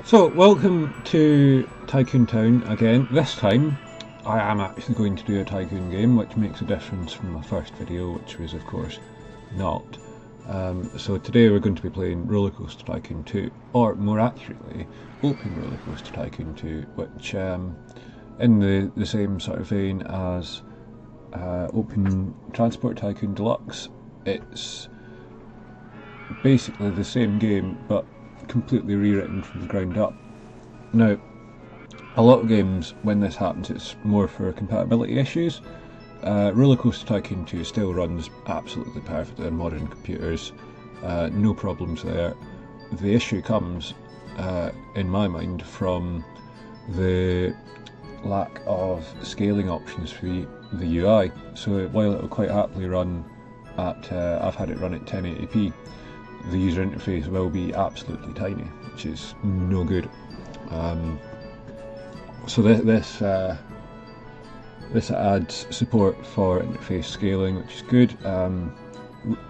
So, welcome to Tycoon Town again. This time, I am actually going to do a Tycoon game, which makes a difference from my first video, which was, of course, not. So today we're going to be playing Rollercoaster Tycoon 2, or more accurately, Open Rollercoaster Tycoon 2, which, in the same sort of vein as Open Transport Tycoon Deluxe, it's basically the same game, but completely rewritten from the ground up. Now, a lot of games, when this happens, it's more for compatibility issues. Rollercoaster Tycoon 2 still runs absolutely perfectly on modern computers, no problems there. The issue comes, in my mind, from the lack of scaling options for the UI. So while it will quite happily run at, I've had it run at 1080p, the user interface will be absolutely tiny, which is no good. So this adds support for interface scaling, which is good.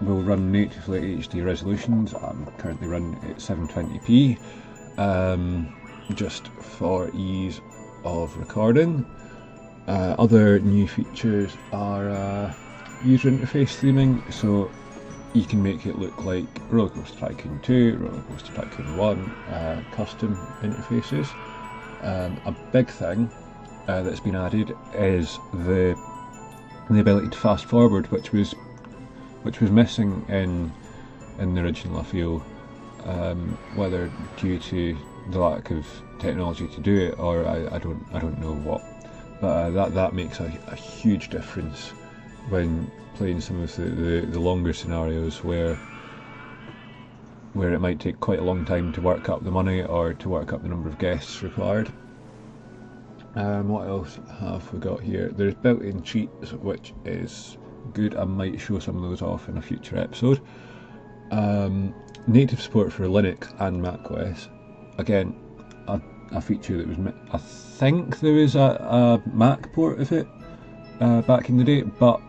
Will run natively at HD resolutions. I'm currently running at 720p, just for ease of recording. Other new features are user interface theming, so you can make it look like Rollercoaster Tycoon 2, Rollercoaster Tycoon 1, custom interfaces. A big thing that's been added is the ability to fast forward, which was missing in the original, I feel, whether due to the lack of technology to do it, or I don't know what, but that makes a huge difference when playing some of the longer scenarios where it might take quite a long time to work up the money or to work up the number of guests required. What else have we got here? There's built-in cheats, which is good. I might show some of those off in a future episode. Native support for Linux and macOS. Again, a feature that was I think there was a Mac port of it back in the day, but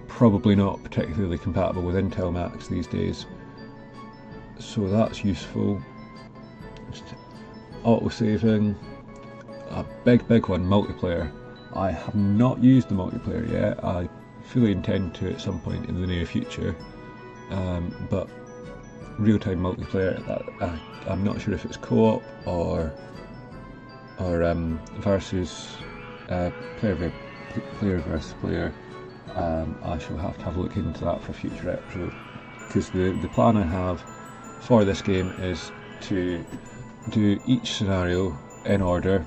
probably not particularly compatible with Intel Macs these days, so that's useful. Just auto-saving. A big one, multiplayer. I have not used the multiplayer yet. I fully intend to at some point in the near future, but real-time multiplayer, I'm not sure if it's co-op or versus player versus player. I shall have to have a look into that for a future episode, because the plan I have for this game is to do each scenario in order,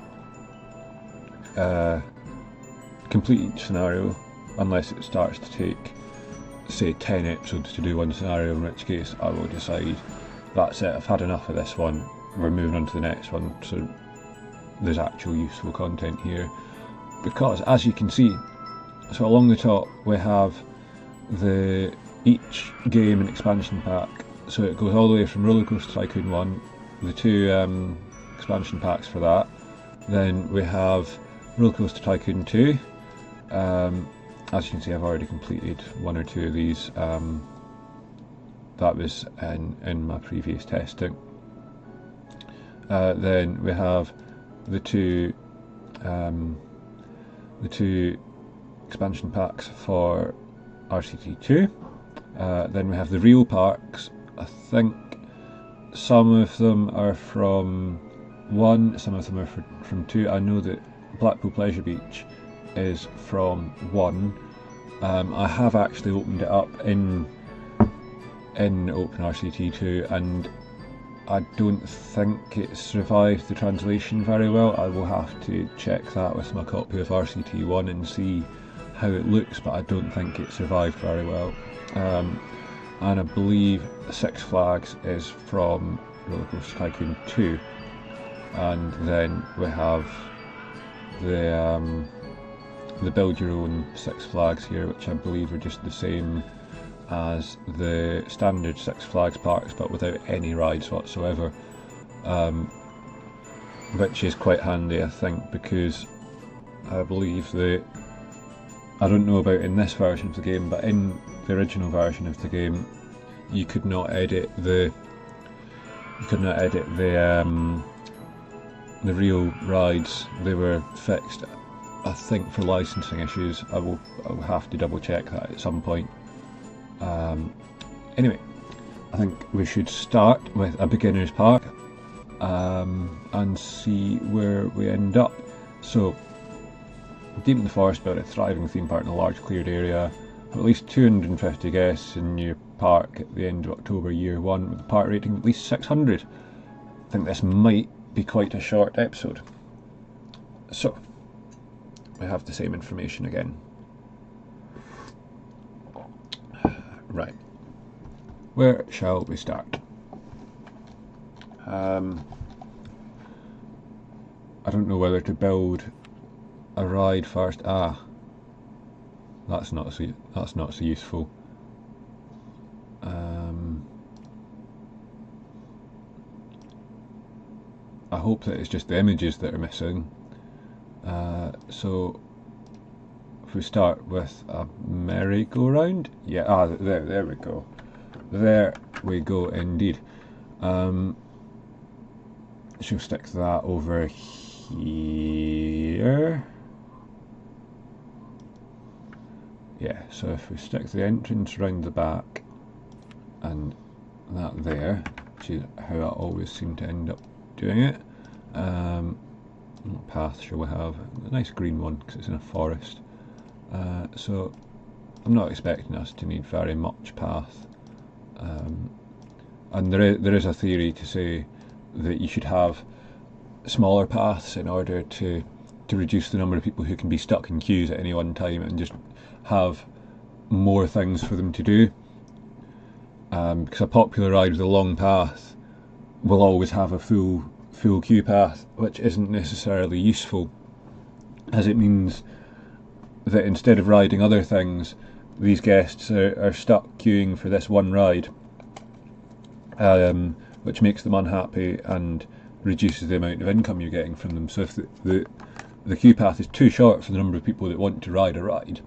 complete each scenario unless it starts to take, say, 10 episodes to do one scenario, in which case I will decide, that's it, I've had enough of this one, we're moving on to the next one, so there's actual useful content here. Because, as you can see, so along the top we have each game and expansion pack, so it goes all the way from Rollercoaster Tycoon 1, the two expansion packs for that, then we have Rollercoaster Tycoon 2, as you can see I've already completed one or two of these, that was in my previous testing. Then we have the two expansion packs for RCT2. Then we have the real parks. I think some of them are from 1, some of them are from 2. I know that Blackpool Pleasure Beach is from 1. I have actually opened it up in OpenRCT2, and I don't think it survived the translation very well. I will have to check that with my copy of RCT1 and see how it looks, but I don't think it survived very well. And I believe Six Flags is from Rollercoaster Tycoon 2, and then we have the build your own Six Flags here, which I believe are just the same as the standard Six Flags parks, but without any rides whatsoever, which is quite handy, I think, because I believe that, I don't know about in this version of the game, but in the original version of the game you could not edit the you couldn't edit the real rides. They were fixed, I think, for licensing issues. I'll have to double check that at some point. Anyway, I think we should start with a beginner's park and see where we end up. So, Deep in the Forest built a thriving theme park in a large cleared area. At least 250 guests in your park at the end of October year 1, with the park rating at least 600. I think this might be quite a short episode. So, we have the same information again. Right. Where shall we start? I don't know whether to build a ride first. That's not so useful. I hope that it's just the images that are missing. So if we start with a merry-go-round, yeah, there we go. There we go indeed. She'll stick that over here. Yeah, so if we stick the entrance round the back and that there, which is how I always seem to end up doing it. What path shall we have? A nice green one because it's in a forest. So I'm not expecting us to need very much path. And there is a theory to say that you should have smaller paths in order to reduce the number of people who can be stuck in queues at any one time, and just have more things for them to do. Because a popular ride with a long path will always have a full queue path, which isn't necessarily useful, as it means that instead of riding other things, these guests are stuck queuing for this one ride, which makes them unhappy and reduces the amount of income you're getting from them. So if the queue path is too short for the number of people that want to ride a ride,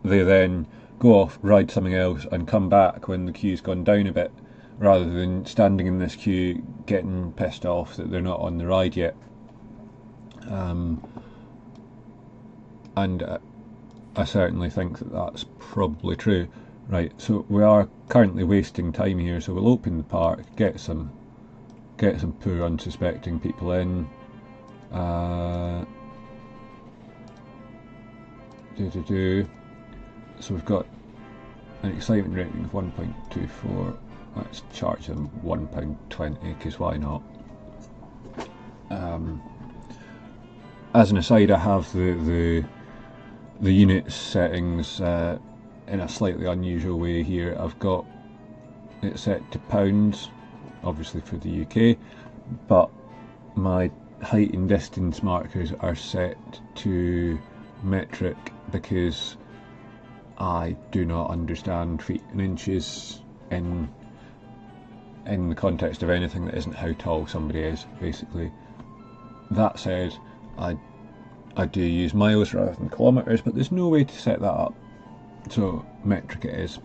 they then go off, ride something else, and come back when the queue's gone down a bit, rather than standing in this queue getting pissed off that they're not on the ride yet. And I certainly think that that's probably true. Right, so we are currently wasting time here, so we'll open the park, get some poor unsuspecting people in. So we've got an excitement rating of 1.24. Let's charge them £1.20 because why not? As an aside, I have the unit settings in a slightly unusual way here. I've got it set to pounds, obviously for the UK, but my height and distance markers are set to metric because I do not understand feet and inches in the context of anything that isn't how tall somebody is, basically. That said, I do use miles rather than kilometres, but there's no way to set that up, so metric it is.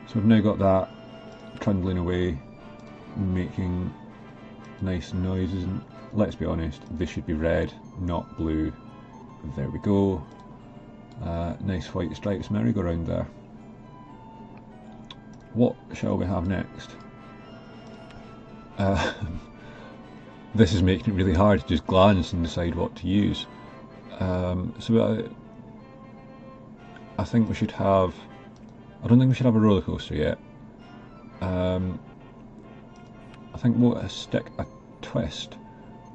So I've now got that trundling away, making nice noises, and let's be honest, they should be red, not blue. There we go. Nice white stripes merry-go-round there. What shall we have next? This is making it really hard to just glance and decide what to use. So I think we should have... I don't think we should have a roller coaster yet. I think we'll stick a twist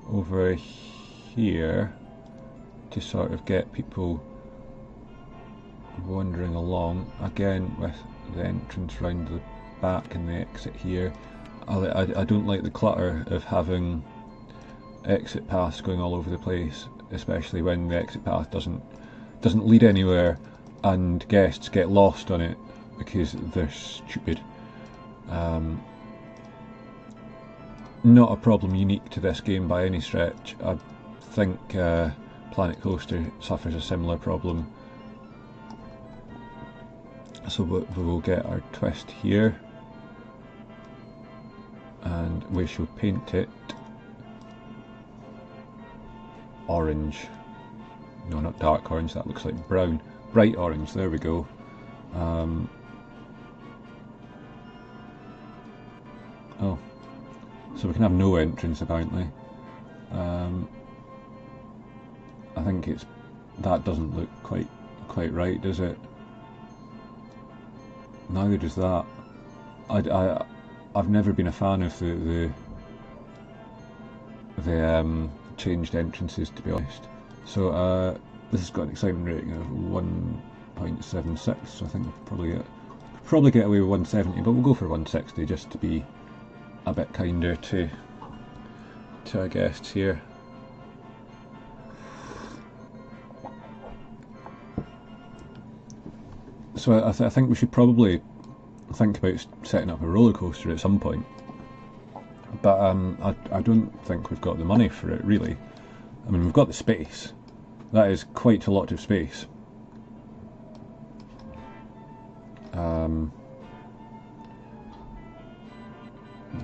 over here to sort of get people wandering along, again with the entrance round the back and the exit here. I don't like the clutter of having exit paths going all over the place, especially when the exit path doesn't lead anywhere and guests get lost on it because they're stupid. Not a problem unique to this game by any stretch. I think Planet Coaster suffers a similar problem. So we will get our twist here, and and we shall paint it orange. No, not dark orange, that looks like brown. Bright orange, there we go. Oh, so we can have no entrance apparently. I think that doesn't look quite right, does it? Neither does that. I've never been a fan of the changed entrances, to be honest. So this has got an excitement rating of 1.76, so I think we'll probably get away with 170, but we'll go for 160 just to be a bit kinder to our guests here. So I think we should probably think about setting up a roller coaster at some point, but I don't think we've got the money for it really. I mean, we've got the space. That is quite a lot of space.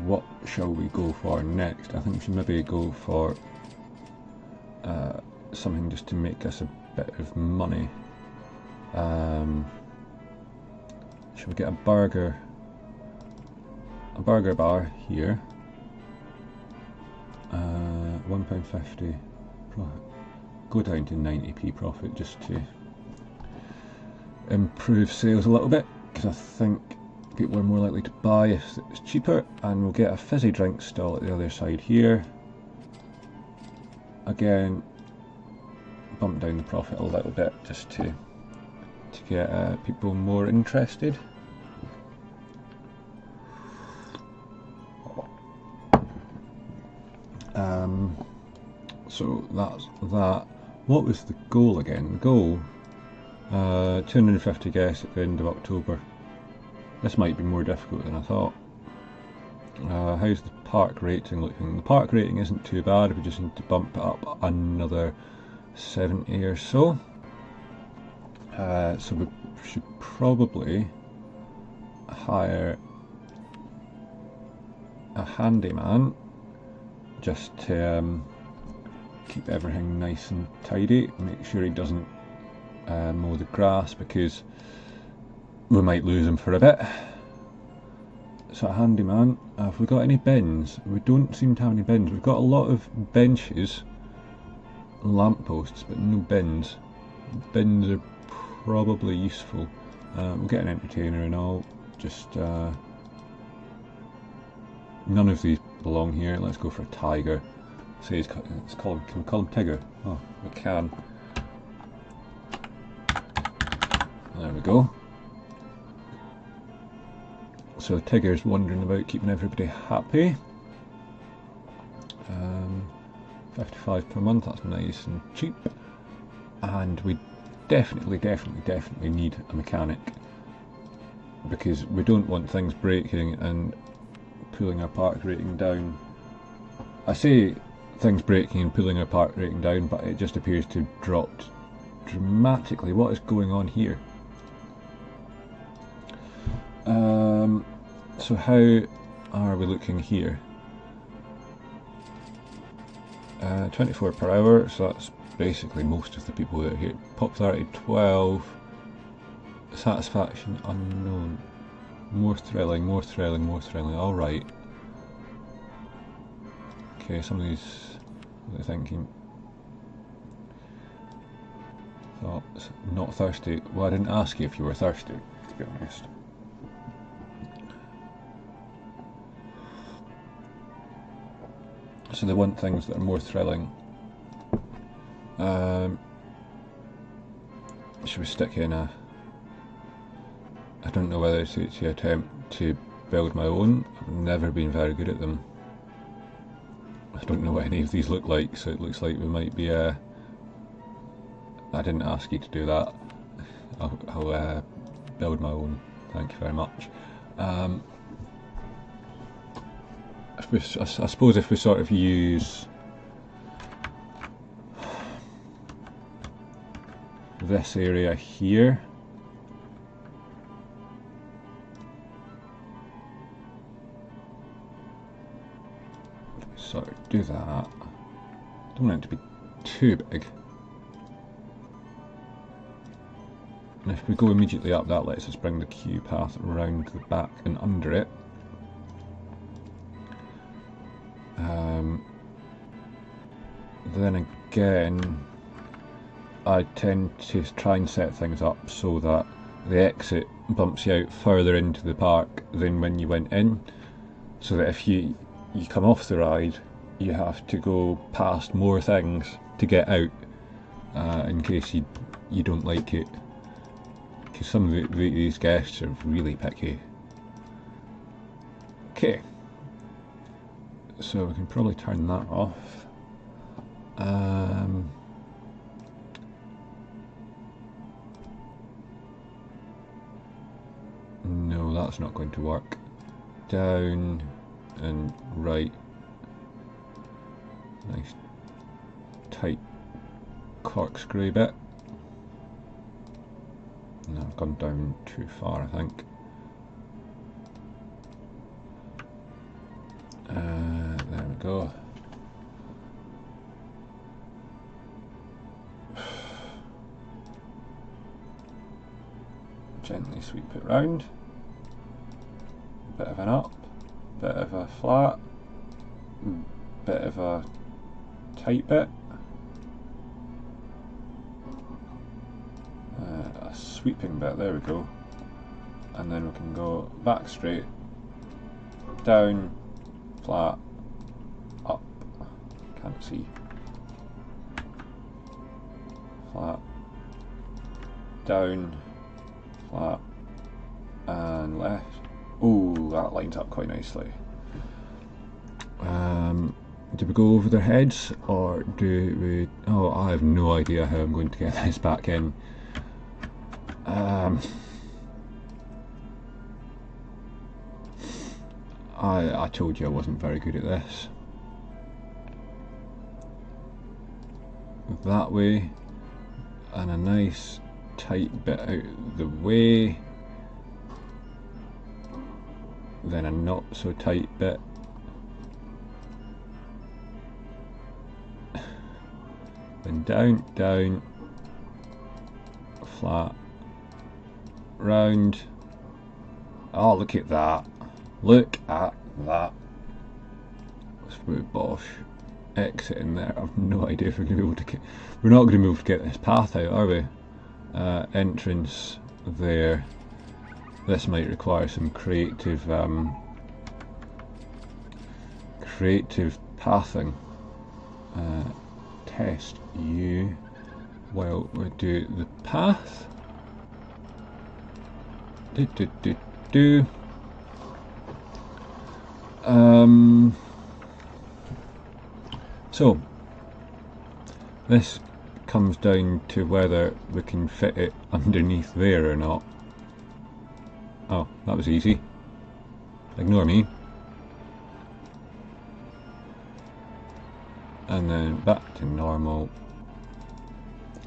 What shall we go for next? I think we should maybe go for something just to make us a bit of money. Should we get a burger bar here? £1.50 profit. Go down to 90p profit just to improve sales a little bit, because I think people are more likely to buy if it's cheaper. And we'll get a fizzy drink stall at the other side here. Again, bump down the profit a little bit just to get people more interested. So that's that. What was the goal again? The goal, 250 guests at the end of October. This might be more difficult than I thought. How's the park rating looking? The park rating isn't too bad. We just need to bump it up another 70 or so. So we should probably hire a handyman just to keep everything nice and tidy. Make sure he doesn't mow the grass, because we might lose him for a bit. So a handyman. Have we got any bins? We don't seem to have any bins. We've got a lot of benches, lampposts, but no bins. Bins are probably useful. We'll get an entertainer and all. Just none of these belong here. Let's go for a tiger. Say can we call him Tigger? Oh, we can. There we go. So Tigger's wandering about, keeping everybody happy. 55 per month, that's nice and cheap. And we definitely need a mechanic, because we don't want things breaking and pulling our park rating down. I say things breaking and pulling our park rating down, but it just appears to have dropped dramatically. What is going on here? So how are we looking here? 24 per hour, so that's basically most of the people that are here. Popularity 12, satisfaction unknown. More thrilling, alright. Okay, some of these, what are they thinking? Thoughts, not thirsty. Well, I didn't ask you if you were thirsty, to be honest. So they want things that are more thrilling. Should we stick in a... I don't know whether to attempt to build my own. I've never been very good at them. I don't know what any of these look like, so it looks like we might be... I didn't ask you to do that. I'll build my own. Thank you very much. I suppose if we sort of use this area here, So do that. Don't want it to be too big. And if we go immediately up, that lets us bring the queue path around the back and under it. Then again, I tend to try and set things up so that the exit bumps you out further into the park than when you went in, so that if you come off the ride, you have to go past more things to get out, in case you don't like it. Because some of these guests are really picky. Okay, so we can probably turn that off. No, that's not going to work. Down and right. Nice tight corkscrew bit. No, I've gone down too far, I think. There we go. Gently sweep it round. Bit of an up, bit of a flat, bit of a tight bit, a sweeping bit, there we go, and then we can go back straight, down, flat, up, can't see, flat, down, flat, and left. Oh, that lines up quite nicely. Do we go over their heads, or do we... Oh, I have no idea how I'm going to get this back in. I told you I wasn't very good at this. That way, and a nice tight bit out the way. Then a not so tight bit. Then down, down, flat, round. Oh, look at that. Look at that. Smooth bosh. Exit in there. I've no idea if we're going to be able to get... We're not going to be able to get this path out, are we? Entrance there. This might require some creative pathing. Test you while we do the path. So this comes down to whether we can fit it underneath there or not. Oh, that was easy. Ignore me. And then back to normal.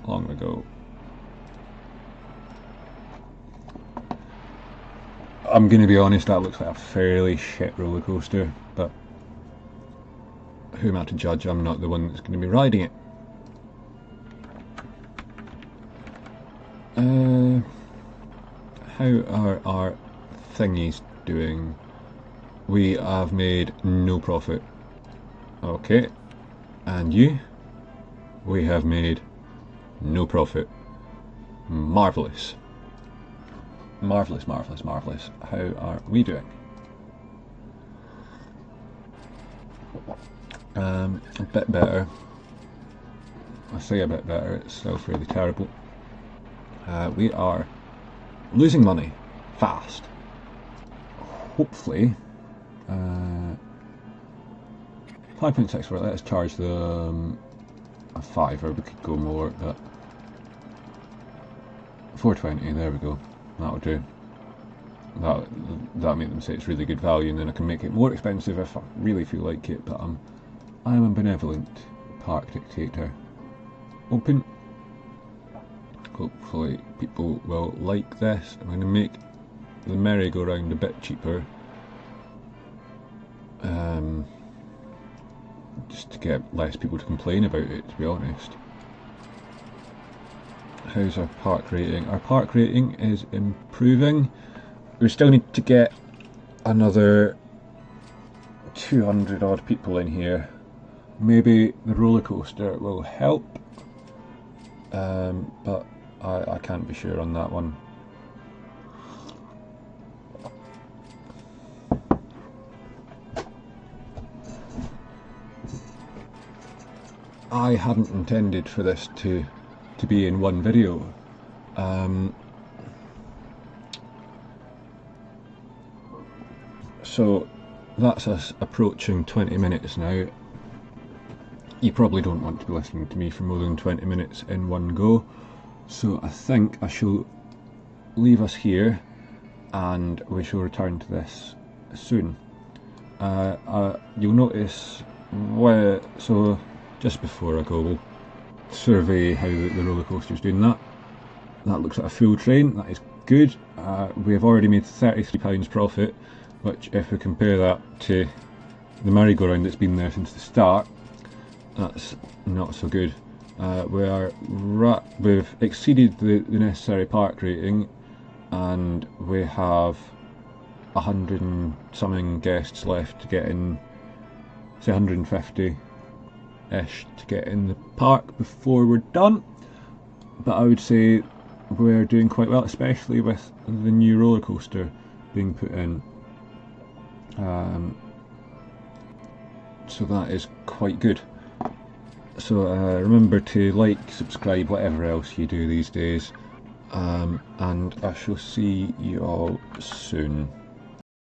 Long we go. I'm going to be honest, that looks like a fairly shit roller coaster, but who am I to judge? I'm not the one that's going to be riding it. How are our thingies doing? We have made no profit. Okay. And you? We have made no profit. Marvellous. Marvellous, marvellous, marvellous. How are we doing? A bit better. I say a bit better, it's still fairly terrible. We are losing money fast. Hopefully 5.64, let's charge them a £5, we could go more, but 4.20, there we go, that'll do. That'll make them say it's really good value, and then I can make it more expensive if I really feel like it, but I'm a benevolent park dictator. Open. Hopefully people will like this. I'm going to make the merry-go-round a bit cheaper. just to get less people to complain about it, to be honest. How's our park rating? Our park rating is improving. We still need to get another 200 odd people in here. Maybe the roller coaster will help, but I can't be sure on that one. I hadn't intended for this to be in one video. So that's us approaching 20 minutes now. You probably don't want to be listening to me for more than 20 minutes in one go, so I think I shall leave us here and we shall return to this soon. You'll notice so just before I go, we'll survey how the roller coaster is doing. That looks like a full train. That is good. We have already made £33 profit, which, if we compare that to the merry-go-round that's been there since the start, that's not so good. We've exceeded the necessary park rating, and we have 100 and something guests left to get in, say 150 ish to get in the park before we're done. But I would say we're doing quite well, especially with the new roller coaster being put in. So that is quite good. So remember to like, subscribe, whatever else you do these days, and I shall see you all soon.